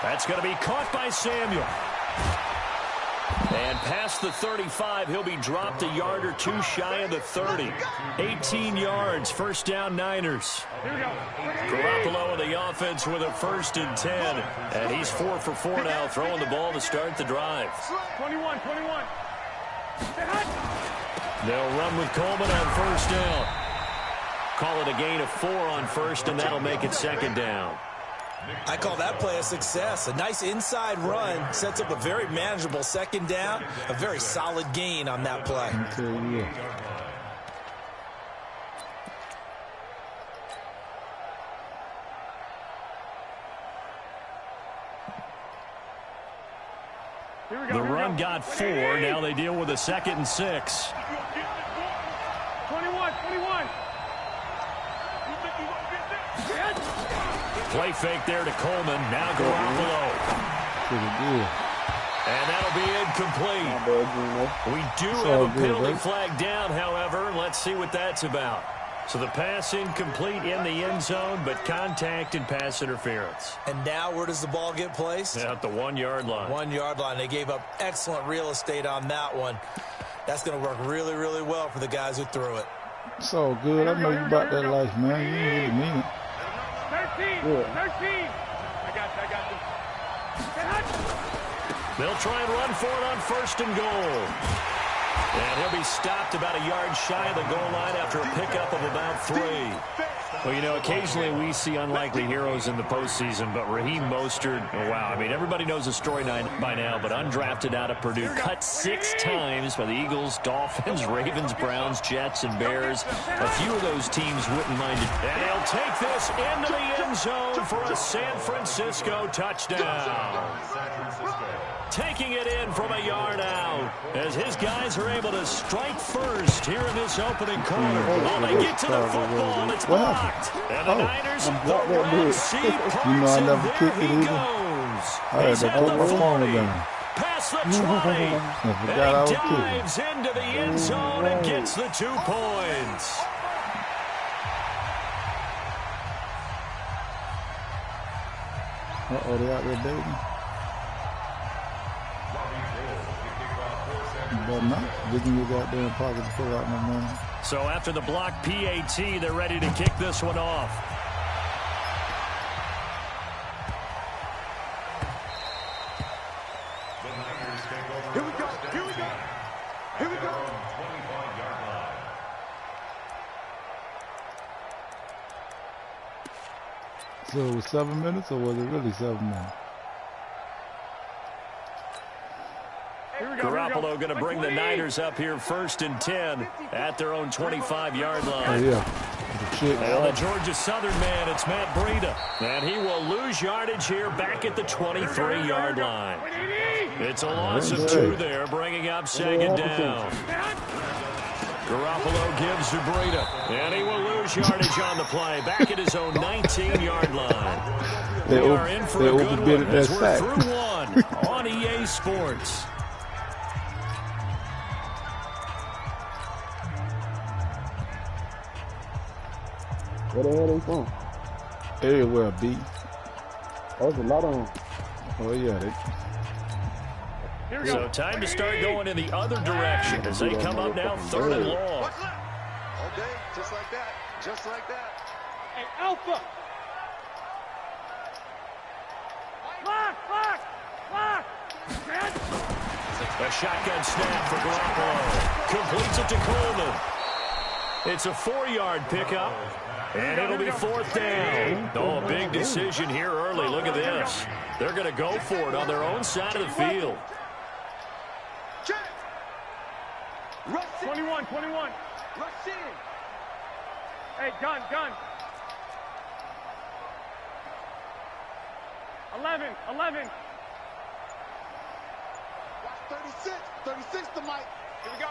That's going to be caught by Samuel. And past the 35, he'll be dropped a yard or two shy of the 30. 18 yards, first down Niners. Garoppolo in the offense with a 1st and 10. And he's 4 for 4 now, throwing the ball to start the drive. 21. They'll run with Coleman on 1st down. Call it a gain of 4 on 1st, and that'll make it 2nd down. I call that play a success. A nice inside run sets up a very manageable 2nd down. A very solid gain on that play. The run got 4. Now they deal with a 2nd and 6. 21. Play fake there to Coleman. Now Garoppolo. And that'll be incomplete. We do have a penalty flag down, however. Let's see what that's about. So the pass incomplete in the end zone, but contact and pass interference. And now where does the ball get placed? At the 1-yard line. 1-yard line. They gave up excellent real estate on that one. That's going to work really, really well for the guys who threw it. It's all good. I know you about that life, man. You ain't really mean it. 13. I got this. They'll try and run for it on 1st and goal. And he'll be stopped about a yard shy of the goal line after a pickup of about 3. Well, you know, occasionally we see unlikely heroes in the postseason, but Raheem Mostert, oh, wow. I mean, everybody knows the story by now, but undrafted out of Purdue, cut 6 times by the Eagles, Dolphins, Ravens, Browns, Jets, and Bears. A few of those teams wouldn't mind it. And he'll take this into the end zone for a San Francisco touchdown. Taking it in from a yard out as his guys are able to strike first here in this opening quarter. Oh, they get to the football, and it's blocked. And the Niners, the Red Sea parts, and there he goes. He's at the 40, past the 20, and he dives into the end zone and gets the 2 points. Uh-oh, they out there dating. But not. Didn't you got there in pocket to pull out no money. So after the block PAT, they're ready to kick this one off. Here we go. So it was 7 minutes, or was it really 7 minutes? Garoppolo going to bring the Niners up here 1st and 10 at their own 25-yard line. Oh, yeah. Now the Georgia Southern man, it's Matt Breida. And he will lose yardage here back at the 23-yard line. It's a loss of 2 there, bringing up 2nd down. Garoppolo gives to Breida. And he will lose yardage on the play, back at his own 19-yard line. We are in for a good one as we're through 1 on EA Sports. Where the hell they from? Everywhere, B. Oh, there's a lot of them. Oh, yeah. So time to start going in the other direction as they come up now 3rd and long. All day, just like that. Just like that. Hey, Alpha! Block! A shotgun snap for Garoppolo. Completes it to Coleman. It's a 4-yard pickup. And it'll be 4th down. Oh, a big decision here early. Look at this. They're going to go for it on their own side of the field. 21. Rush in. Hey, gun. 11. Watch 36 to Mike. Here we go.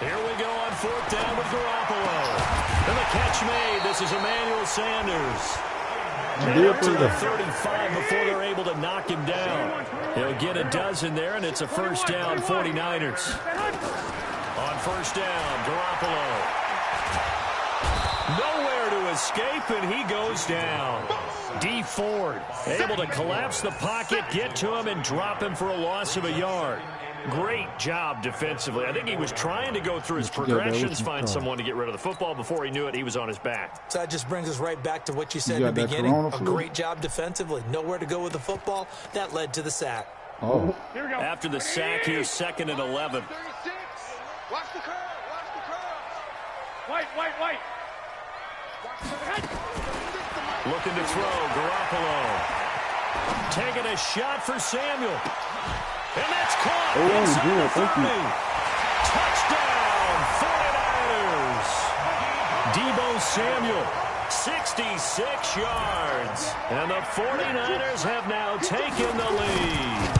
Here we go on 4th down with Garoppolo. And the catch made. This is Emmanuel Sanders. They're to the 35 before they're able to knock him down. He'll get a dozen there, and it's a 1st down 49ers. On 1st down, Garoppolo. Nowhere to escape, and he goes down. D. Ford able to collapse the pocket, get to him, and drop him for a loss of a yard. Great job defensively. I think he was trying to go through his progressions, find someone to get rid of the football. Before he knew it, he was on his back. So that just brings us right back to what you said in the beginning. A great job defensively. Nowhere to go with the football. That led to the sack. Oh. Here we go. After the sack, here's 2nd and 11. 36. Watch the curve. Watch the curve. White. Looking to throw. Garoppolo. Taking a shot for Samuel. And that's caught. Touchdown, 49ers. Deebo Samuel, 66 yards. And the 49ers have now taken the lead.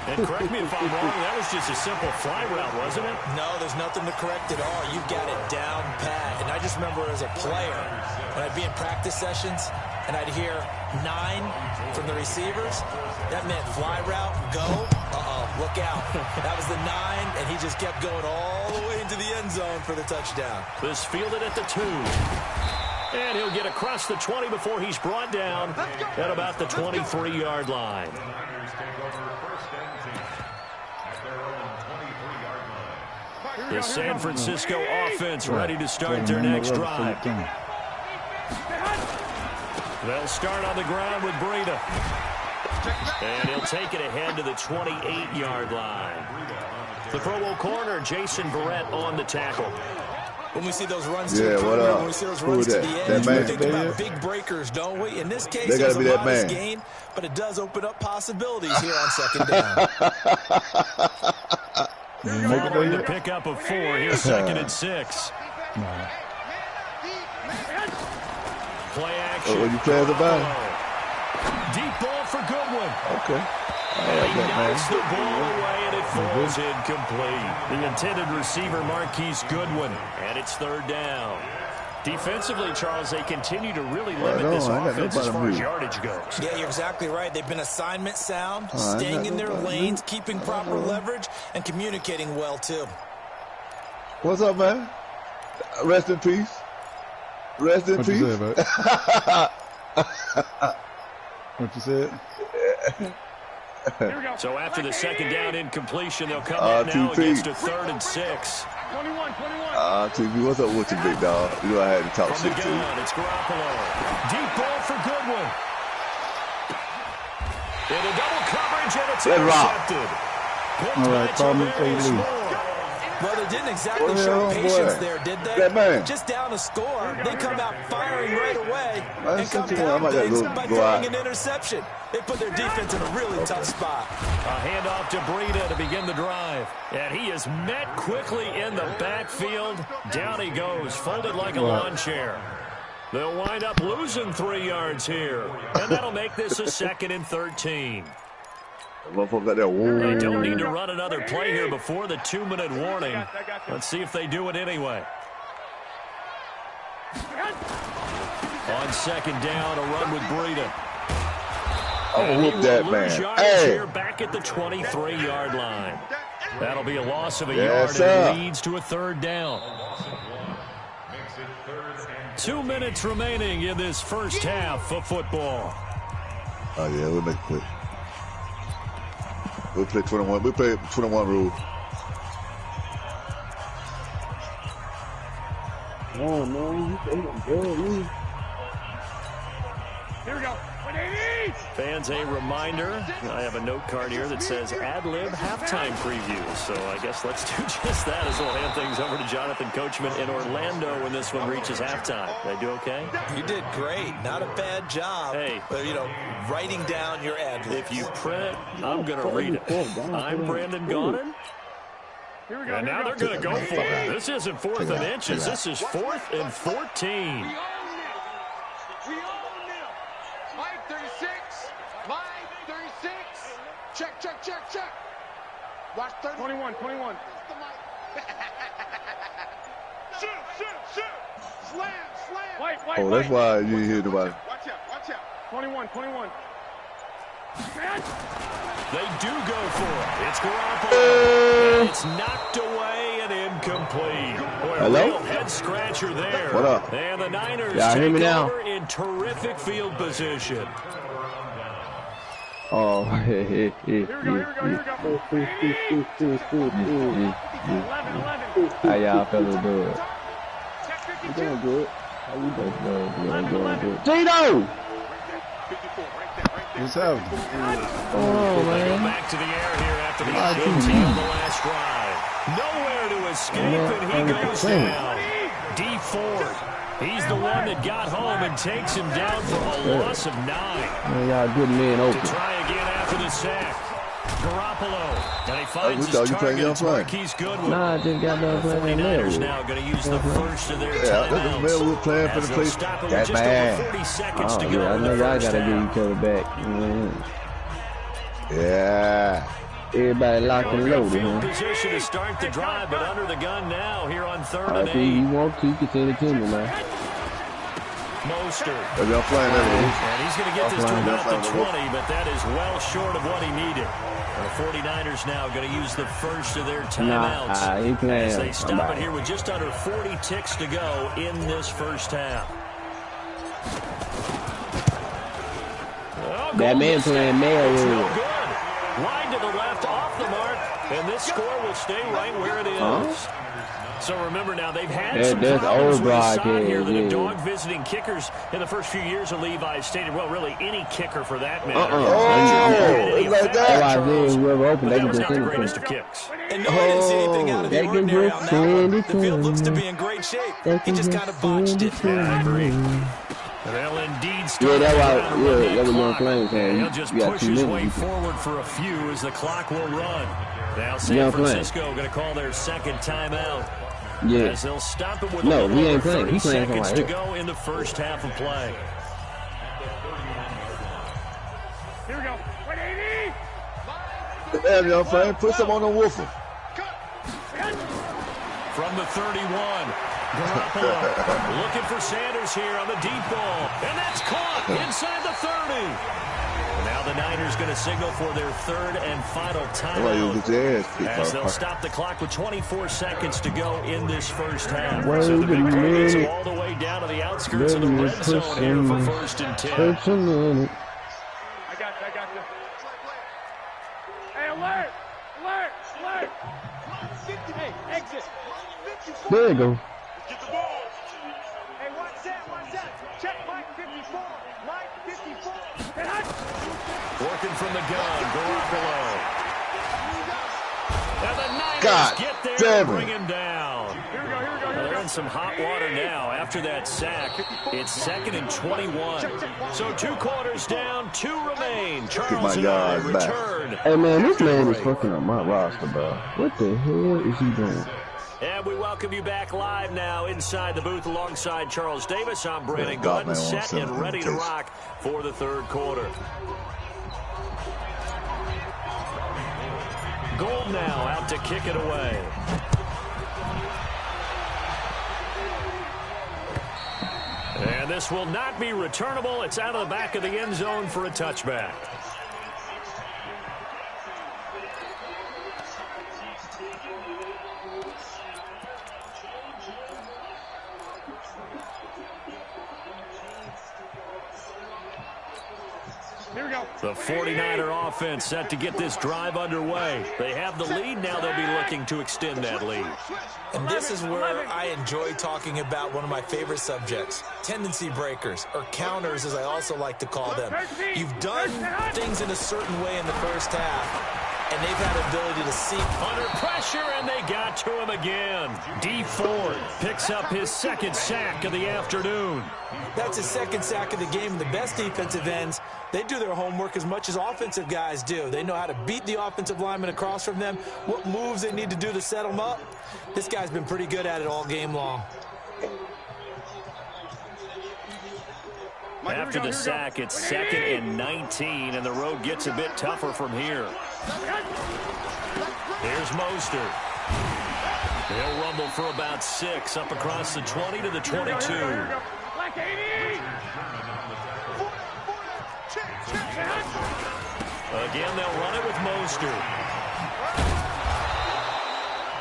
And correct me if I'm wrong, that was just a simple fly route, wasn't it? No, there's nothing to correct at all. You got it down pat. And I just remember as a player, when I'd be in practice sessions, and I'd hear 9 from the receivers, that meant fly route, go, look out. That was the 9, and he just kept going all the way into the end zone for the touchdown. This fielded at the 2. And he'll get across the 20 before he's brought down at about the 23-yard line. The San Francisco offense ready to start their next drive. They'll start on the ground with Breida. And he'll take it ahead to the 28-yard line. The Pro Bowl corner, Jason Verrett, on the tackle. When we see those runs to the perimeter, when we see those runs to the edge, we think about big breakers, don't we? In this case, it's a modest gain, but it does open up possibilities here on 2nd down. Forward to pick up a 4. Here's 2nd and 6. Play action. What you playing about? Deep ball for Goodwin. Okay. He knocks the ball away, and it falls incomplete. The intended receiver, Marquise Goodwin, and it's 3rd down. Defensively, Charles, they continue to really limit this offense as far as yardage goes. Yeah, you're exactly right. They've been assignment sound, staying in their lanes, keeping proper leverage, and communicating well, too. What's up, man? Rest in peace. Rest in peace. You say, what you said? So after the 2nd down incompletion, they'll come up now against a 3rd and 6. 21. TV, what's up with you, big dog? You know I had to talk shit to you. It's Garoppolo. Deep ball for Goodwin. In a double coverage, and it's intercepted. All right, call me for you. Well, they didn't exactly show patience there, did they? Just down a score, they come out firing right away and compound things by throwing an interception. They put their defense in a really tough spot. A handoff to Breida to begin the drive. And he is met quickly in the backfield. Down he goes, folded like a lawn chair. They'll wind up losing 3 yards here. And that'll make this a 2nd and 13. They don't need to run another play here before the 2-minute warning. Let's see if they do it anyway. On 2nd down, a run with Breida. Oh, whoop that man. Hey. Here back at the 23-yard line. That'll be a loss of a yard, and it leads to a 3rd down. 2 minutes remaining in this first half of football. Oh, yeah, we'll make it quick. We'll play 21. We'll play 21 rule. Oh, man. Here we go. 180. Fans, a reminder, I have a note card here that says ad-lib halftime preview. So I guess let's do just that as we'll hand things over to Jonathan Coachman in Orlando when this one reaches halftime. Did I do okay? You did great. Not a bad job. Hey. You know, writing down your ad-libs. If you print it, I'm going to read it. I'm Brandon Gaudin. Here we go. And now they're going to go for it. This isn't 4th and inches. This is 4th and 14. We own them. Mike 36. Mike 36. Check. Watch 30. 21. Shoot. Slam. White. Oh, that's why you didn't hear nobody. Watch out. 21. They do go for it. It's Garoppolo. And it's knocked away and incomplete. Boy, a real head-scratcher there. What up? And the Niners hear me take now? over in terrific field position. Oh, Here we go, here we go. 11. how y'all fellas doing? Check 52. Doing good. How you doing? I'm doing good. 11. Gino! 54, right there. What's happening? Oh, Go man. back to the air here after the Ah, penalty GG. on the last drive. Nowhere to escape, and he goes down. D Ford. He's the one that got home and takes him down for a loss of 9. Man, y'all good men To open. try again after the sack. Garoppolo. And he finds we thought his you playing target. young It's play. Marquise Goodwin. Nah, I just got done The playing 49ers that now going to use the first of their Yeah, that's the man we were timeouts. playing for As the they'll place. stop it with That's just bad. over 40 seconds Oh, to go yeah, I in know the y'all first gotta half. get each other back. Mm. Yeah. Everybody locked and Real loaded, field huh? position to start the drive, but under the gun now here on 3rd and If you 8. want to, you can send it to me, man. Mostert. If y'all playing that And he's going to get this to Offline, about the offline. 20, but that is well short of what he needed. The 49ers now going to use the first of their timeouts Nah, he playing as they stop somebody. it here with just under 40 ticks to go in this first half. Oh, That goal man missed. playing It's no Mario. good. Wide to the left, off the mark, and this score will stay right where it is. Huh? So remember now, they've had That- some that's problems old with the side broadcast, here that have yeah. dog visiting kickers in the first few years of Levi stated, well, really any kicker for that matter. Oh, it's like That's why I that. said whoever opened, But they that can was just not the send it greatest to of me. kicks. And no, I didn't see anything out of the They can ordinary just on that one. send it The to field looks to me. be in great shape. They He can just just kind of botched send it. it to Yeah, I agree. me. They'll indeed Yeah, start that's to why. run Yeah, that that was Young clock. Flames saying He'll just you got push 2 his way minutes. forward for a few as the clock will run. Now San Young Flames. Francisco going to call their second timeout. Yeah. As they'll stop it with No, a little he ain't over playing. 30 He playing seconds to somebody go in the first half of play. Here we go. 180. Damn, y'all playing. Put some on the woofer. From the 31, Garoppolo looking for Sanders here on the deep ball. And that's caught inside the 30. Now the Niners going to signal for their third and final Somebody timeout. will get your ass kicked. As they'll Huh? stop the clock with 24 seconds to go in this first half. Wait So the a big play gets them minute. all the way down to the outskirts of the Let me red zone push here for him. 1st and 10. Push a minute. I got you. Hey, alert! Hey, exit. There you go. Hey, watch that. Check Mike 54. Mike 54. Working from the gun, Garoppolo. And the Niners God get there damn and it. bring him down. Here we go. They're in some hot water now after that sack. It's 2nd and 21. So 2 quarters down, 2 remain. my Charles and I yards back. return. Hey, man, this after the man is break. fucking up my roster, bro. What the hell is he doing? And we welcome you back live now inside the booth alongside Charles Davis. I'm Brandon Yeah, God, Gunn, man, set on and ready to 7 rock for the 3rd quarter. Gold now out to kick it away. And this will not be returnable. It's out of the back of the end zone for a touchback. Here we go. The 49er offense set to get this drive underway. They have the lead. Now they'll be looking to extend that lead. And this is where I enjoy talking about one of my favorite subjects, tendency breakers, or counters as I also like to call them. You've done things in a certain way in the first half, and they've had ability to see. Under pressure, and they got to him again. D Ford picks up his 2nd sack of the afternoon. That's his 2nd sack of the game. And the best defensive ends, they do their homework as much as offensive guys do. They know how to beat the offensive lineman across from them, what moves they need to do to set them up. This guy's been pretty good at it all game long. After the sack, it's 2nd and 19, and the road gets a bit tougher from here. Here's Mostert. He'll rumble for about 6 up across the 20 to the 22. Black 80. Again, they'll run it with Mostert.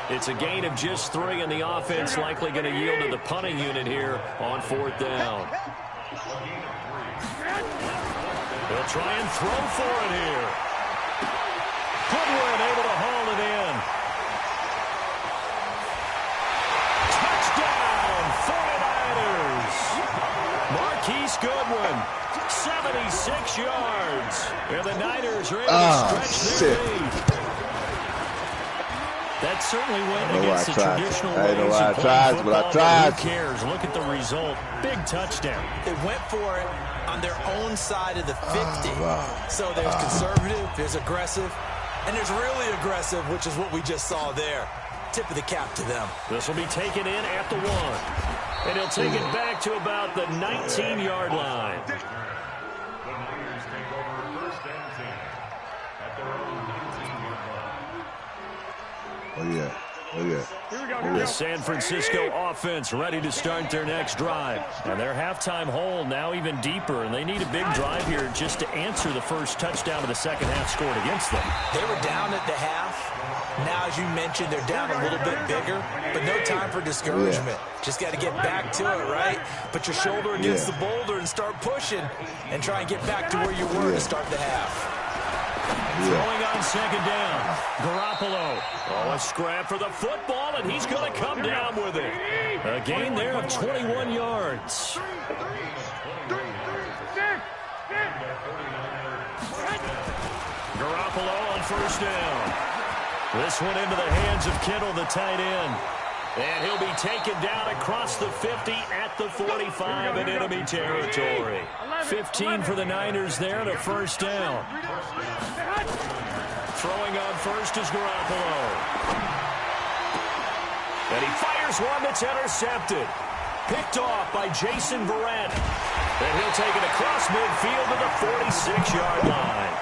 It's a gain of just 3, and the offense likely going to yield to the punting unit here on 4th down. They'll try and throw for it here. Goodwin able to haul it in. Touchdown, 49ers. Marquise Goodwin, 76 yards. And the Niners are able to stretch their lead. That certainly went against the traditional ways of playing football, but who cares? Look at the result. Big touchdown. They went for it on their own side of the 50. So there's conservative, there's aggressive, and there's really aggressive, which is what we just saw there. Tip of the cap to them. This will be taken in at the 1. And he'll take it back to about the 19-yard line. Oh, yeah. Oh, yeah. The San Francisco offense ready to start their next drive. And their halftime hole now even deeper, and they need a big drive here just to answer the first touchdown of the second half scored against them. They were down at the half. Now, as you mentioned, they're down a little bit bigger, but no time for discouragement. Just got to get back to it, right? Put your shoulder against the boulder and start pushing and try and get back to where you were to start the half. Throwing on second down. Garoppolo. Oh, a scrap for the football, and he's going to come down with it. A gain there of 21 yards. Garoppolo on first down. This one into the hands of Kittle, the tight end. And he'll be taken down across the 50 at the 45 in enemy territory. 15 for the Niners there and a first down. Throwing on first is Garoppolo. And he fires one that's intercepted. Picked off by Jason Verrett. And he'll take it across midfield to the 46-yard line.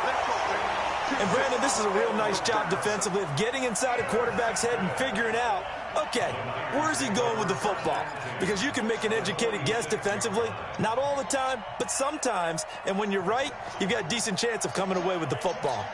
And, Brandon, this is a real nice job defensively of getting inside a quarterback's head and figuring out, okay, where's he going with the football? Because you can make an educated guess defensively. Not all the time, but sometimes. And when you're right, you've got a decent chance of coming away with the football.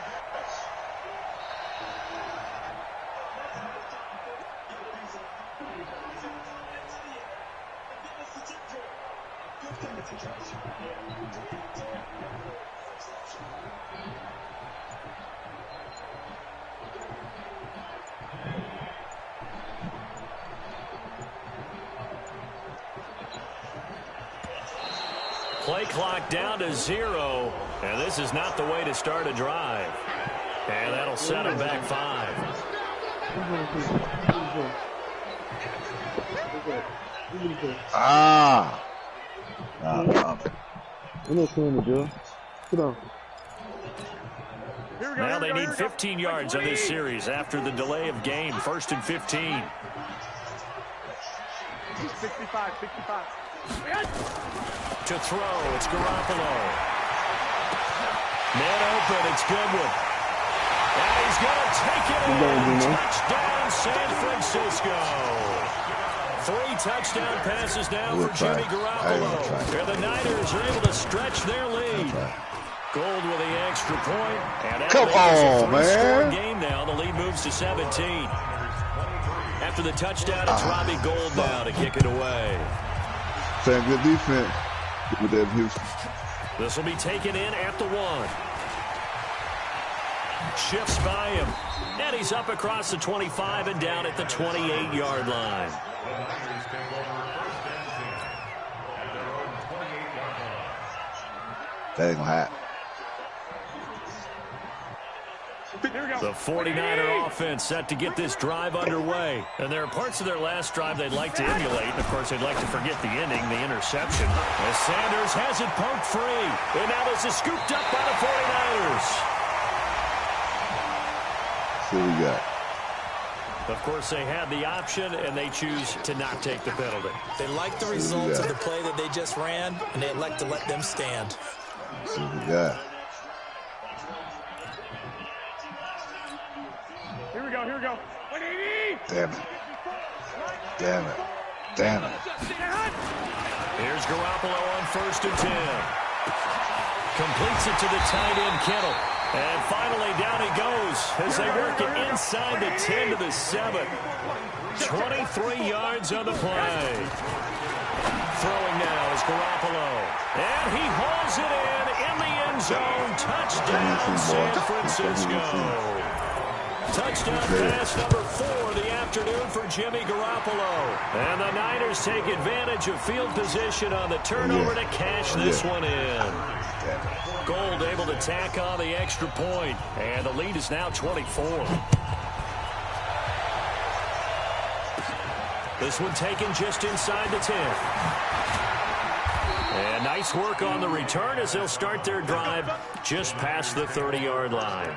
Play clock down to 0, and this is not the way to start a drive. And that'll set them back 5. Now they need 15 yards on this series after the delay of game. 1st and 15. 65. To throw, it's Garoppolo. Man open, it's Goodwin. And he's going to take it in. Touchdown, San Francisco. 3 touchdown passes now for Jimmy Garoppolo. And the Niners are able to stretch their lead. Gold with the extra point. And come on, man. Game now. The lead moves to 17. After the touchdown, it's Robbie Gould now to kick it away. Playing good defense with that Houston. This will be taken in at the 1. Shifts by him. And he's up across the 25 and down at the 28-yard line. That ain't gonna happen. The 49er offense set to get this drive underway. And there are parts of their last drive they'd like to emulate. And, of course, they'd like to forget the ending, the interception. As Sanders has it poked free. And now this is scooped up by the 49ers. See what we got. Of course, they had the option, and they choose to not take the penalty. They like the results of the play that they just ran, and they elect to let them stand. See what we got. Here we go. Damn it. Here's Garoppolo on 1st and 10. Completes it to the tight end, Kittle. And finally, down he goes as they work it inside the 10 to the 7. 23 yards on the play. Throwing now is Garoppolo. And he hauls it in the end zone. Touchdown, San Francisco. Touchdown pass number 4 of the afternoon for Jimmy Garoppolo. And the Niners take advantage of field position on the turnover to cash this one in. Gold able to tack on the extra point. And the lead is now 24. This one taken just inside the 10. And nice work on the return as they'll start their drive just past the 30-yard line.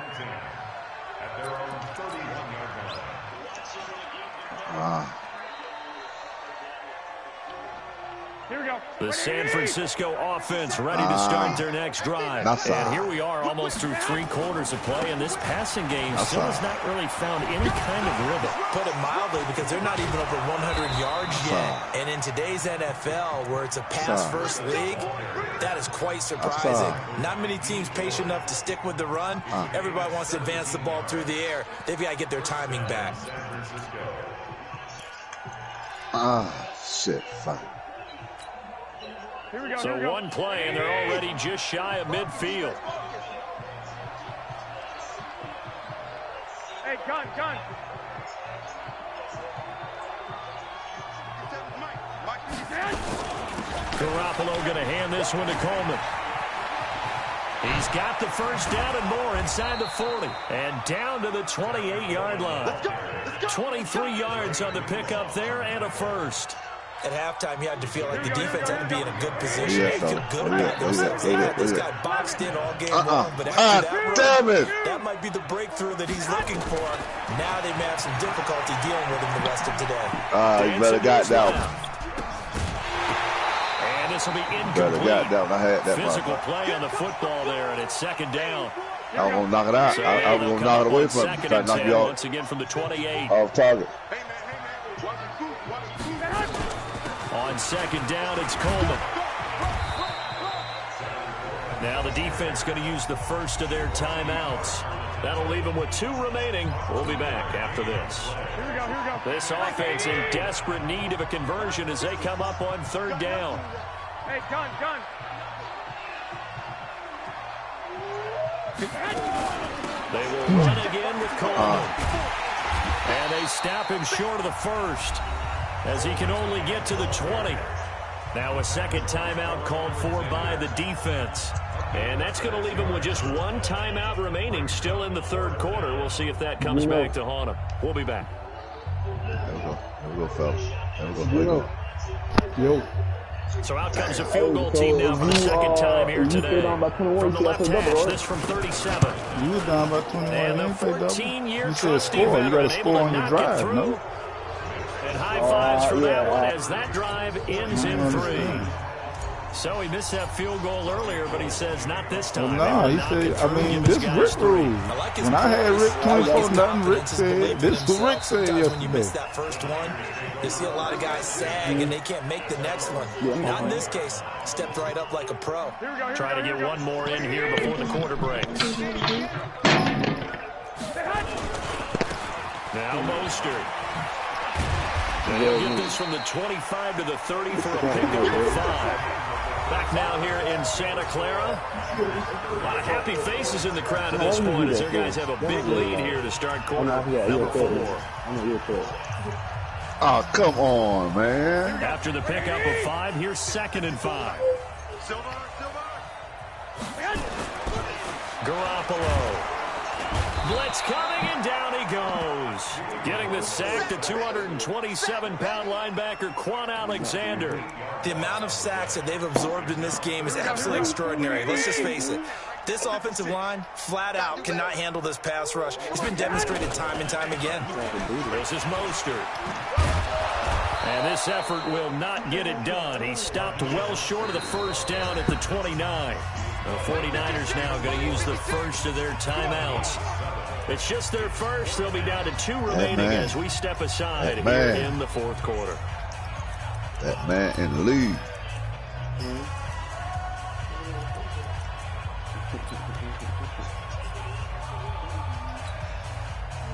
Here we go. The San Francisco offense ready to start their next drive. And here we are almost through 3 quarters of play, and this passing game still has not really found any kind of rhythm. Put it mildly, because they're not even over 100 yards yet. And in today's NFL, where it's a pass-first league, that is quite surprising. Not many teams patient enough to stick with the run. Everybody wants to advance the ball through the air. They've got to get their timing back. Shit, fuck. Here we go. So one play, and they're already just shy of midfield. Hey, gun. Garoppolo going to hand this one to Coleman. He's got the first down and more inside the 40. And down to the 28-yard line. 23 yards on the pickup there and a first. At halftime, you had to feel like the defense had to be in a good position. They feel good about themselves. They had this guy boxed in all game long. But after that run, that might be the breakthrough that he's looking for. Now they may have some difficulty dealing with him the rest of today. You better got down. And this will be incomplete. Got down. I had that physical play on the football there, and it's second down. I was going to knock it out. So I was going to knock it away from him. Second and 10 once again from the 28. Off target. On second down, it's Coleman. Now the defense going to use the first of their timeouts. That'll leave them with 2 remaining. We'll be back after this. Here we go. This offense in desperate need of a conversion as they come up on third down. Hey, gun. They will run again with Coleman. And they stop him short of the first, as he can only get to the 20. Now a second timeout called for by the defense. And that's going to leave him with just 1 timeout remaining still in the third quarter. We'll see if that comes back to haunt him. We'll be back. There we go, fellas. There we go. Yo. So out comes a field goal team now for the second time here today. From the left hash, this from 37. You was down by 21. And the 14-year you trusty score. You got veteran to able score to on your knock it drive, through. no? And high fives for that one as that drive ends in 3. So he missed that field goal earlier, but he says not this time. Well, no, he said, I mean, this Rick rule. When I had Rick 24-0, Rick said, this is what Rick said yesterday. When you miss that first one, you see a lot of guys sag and they can't make the next one. Not in this case. Stepped right up like a pro. Try to get one more in here before the quarter breaks. Now Mostert. And he'll get this from the 25 to the 30 for a pickup of 5. Back now here in Santa Clara. A lot of happy faces in the crowd at this point as their guys have a big lead here to start quarter number 4. Oh, come on, man. After the pickup of 5, here's 2nd and 5. Garoppolo. Blitz coming, and down he goes. Getting the sack to 227-pound linebacker Quan Alexander. The amount of sacks that they've absorbed in this game is absolutely extraordinary. Let's just face it. This offensive line, flat out, cannot handle this pass rush. It's been demonstrated time and time again. This is Mostert. And this effort will not get it done. He stopped well short of the first down at the 29. The 49ers now going to use the first of their timeouts. It's just their first. They'll be down to 2 remaining as we step aside here in the fourth quarter. That man in the lead.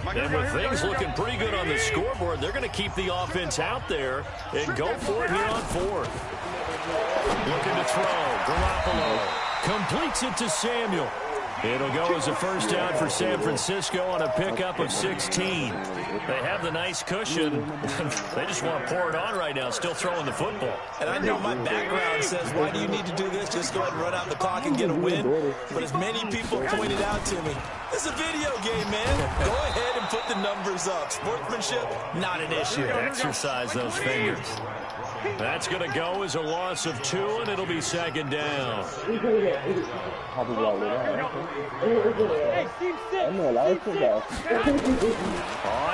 And with things looking pretty good on the scoreboard, they're going to keep the offense out there and go for it here on fourth. Looking to throw. Garoppolo completes it to Samuel. It'll go as a first down for San Francisco on a pickup of 16. They have the nice cushion. They just want to pour it on right now, still throwing the football. And I know my background says, why do you need to do this? Just go ahead and run out the clock and get a win. But as many people pointed out to me, it's a video game, man. Go ahead and put the numbers up. Sportsmanship, not an issue. Exercise those fingers. That's going to go as a loss of 2, and it'll be second down. On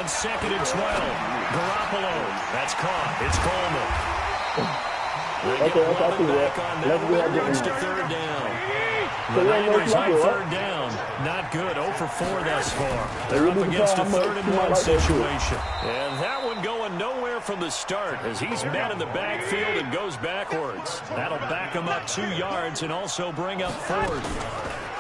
second and 12. Garoppolo. That's caught. It's Coleman. They get Robin back on that one. Leads to third down. The Niners on third down. Not good. 0 for 4 thus far. They're up against a 3rd and 1 situation. And that one going nowhere from the start as he's met in the backfield and goes backwards. That'll back him up 2 yards and also bring up 4th.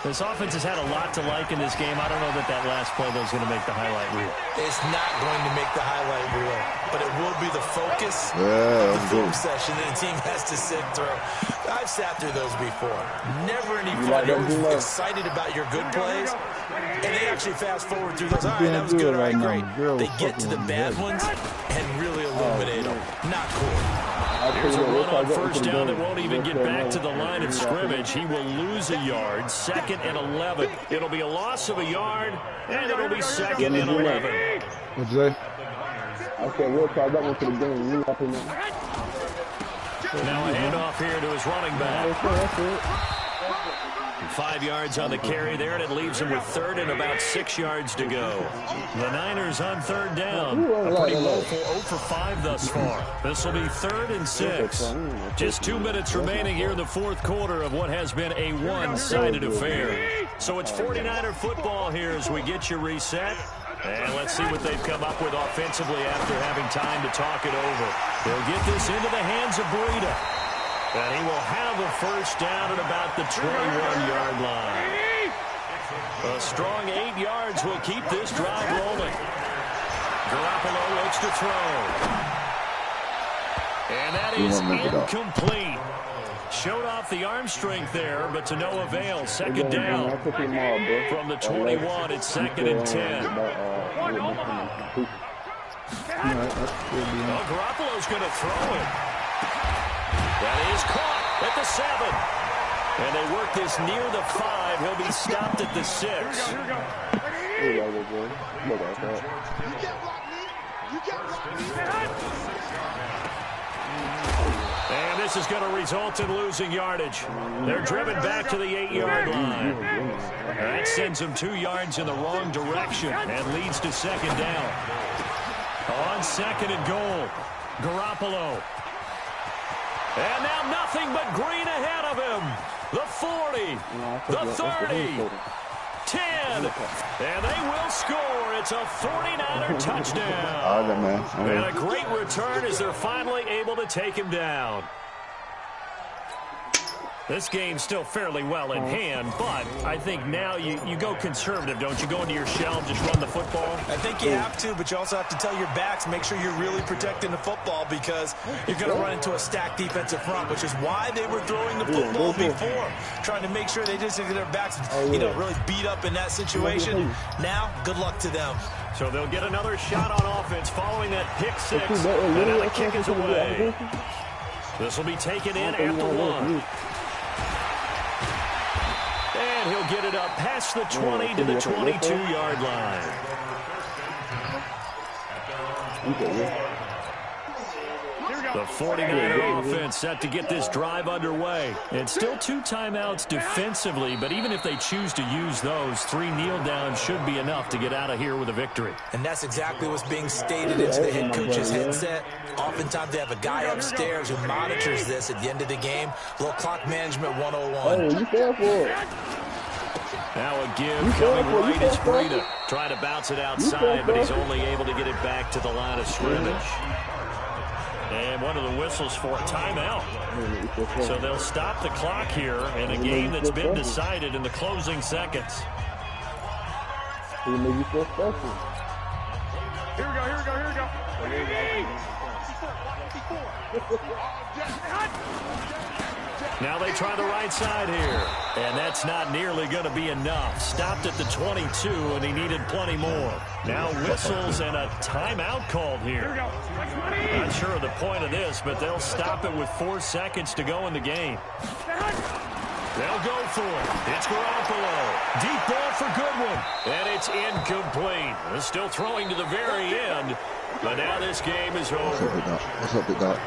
This offense has had a lot to like in this game. I don't know that last play, though, is going to make the highlight reel. It's not going to make the highlight reel, but it will be the focus of the film session that the team has to sit through. I've sat through those before. Never any fun. You're excited about your good plays, and they actually fast forward through those. All right, that was good. All right, great. They get to the bad ones and really illuminate them. Not cool. Here's a run on first down that won't even get back to the line of scrimmage. He will lose a yard. 2nd and 11. It'll be a loss of a yard, and it'll be 2nd and 11. What'd you say? Okay, we'll try that one for the game. Now a handoff here to his running back. 5 yards on the carry there, and it leaves him with 3rd and about 6 yards to go. The Niners on 3rd down. A pretty woeful 0 for 5 thus far. This will be 3rd and 6. Just 2 minutes remaining here in the 4th quarter of what has been a one-sided affair. So it's 49er football here as we get you reset. And let's see what they've come up with offensively after having time to talk it over. They'll get this into the hands of Breida. And he will have a first down at about the 21-yard line. A strong 8 yards will keep this drive rolling. Garoppolo looks to throw. And that is incomplete. Showed off the arm strength there, but to no avail. Second down from the 21. It's 2nd and 10. Well, Garoppolo's going to throw it. That is caught at the 7. And they work this near the 5. He'll be stopped at the 6. And this is going to result in losing yardage. They're driven back to the 8-yard line. That sends them 2 yards in the wrong direction and leads to 2nd down. On 2nd and goal, Garoppolo. And now nothing but green ahead of him. The 40, the 30, 10, and they will score. It's a 49er touchdown. And a great return as they're finally able to take him down. This game's still fairly well in hand, but I think now you go conservative, don't you? Go into your shell and just run the football? I think you have to, but you also have to tell your backs, make sure you're really protecting the football because you're going to run into a stacked defensive front, which is why they were throwing the football before, trying to make sure they just get their backs, really beat up in that situation. Now, good luck to them. So they'll get another shot on offense following that pick 6, and now the kick is away. This will be taken in at the 1. And he'll get it up past the 20 to the 22-yard line. The 49er offense set to get this drive underway. It's still 2 timeouts defensively, but even if they choose to use those, 3 kneel downs should be enough to get out of here with a victory. And that's exactly what's being stated into the head coach's headset. Oftentimes they have a guy upstairs who monitors this at the end of the game. Little clock management 101. Now a give coming right is Breida. Trying to bounce it outside, but he's only able to get it back to the line of scrimmage. And one of the whistles for a timeout. So they'll stop the clock here in a game that's been decided in the closing seconds. Now they try the right side here. And that's not nearly going to be enough. Stopped at the 22, and he needed plenty more. Now whistles and a timeout called here. Not sure of the point of this, but they'll stop it with 4 seconds to go in the game. They'll go for it. It's Garoppolo. Deep ball for Goodwin. And it's incomplete. They're still throwing to the very end. But now this game is over. What's up, big dog?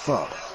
Fuck.